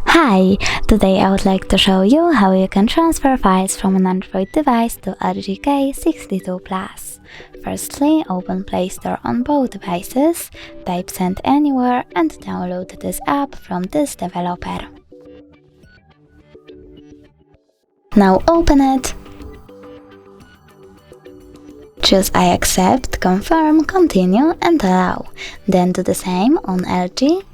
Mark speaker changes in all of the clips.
Speaker 1: Hi! Today I would like to show you how you can transfer files from an Android device to LG K62 Plus. Firstly, open Play Store on both devices, type Send Anywhere and download this app from this developer. Now open it. Choose I accept, confirm, continue and allow. Then do the same on LG.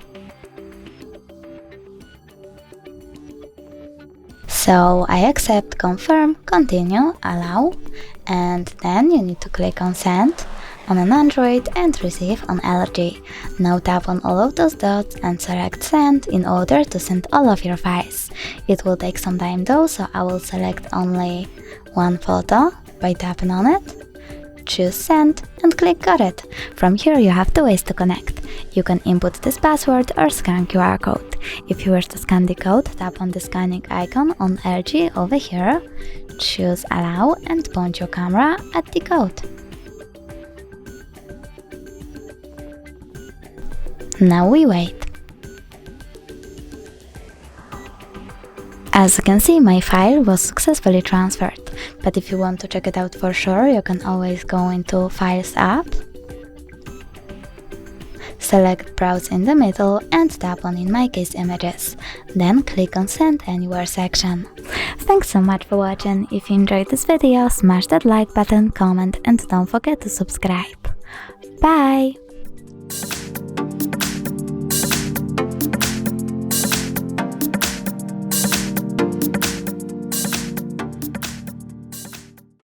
Speaker 1: So I accept, confirm, continue, allow, and then you need to click on Send on an Android and Receive on LG. Now tap on all of those dots and select Send in order to send all of your files. It will take some time though, so I will select only one photo by tapping on it. Choose Send and click Got it. From here you have two ways to connect. You can input this password or scan QR code. If you wish to scan the code, tap on the scanning icon on LG over here, choose Allow and point your camera at the code. Now we wait. As you can see, my file was successfully transferred, but if you want to check it out for sure, you can always go into Files app, select Browse in the middle and tap on, in my case, Images. Then click on Send Anywhere section. Thanks so much for watching. If you enjoyed this video, smash that like button, comment and don't forget to subscribe. Bye!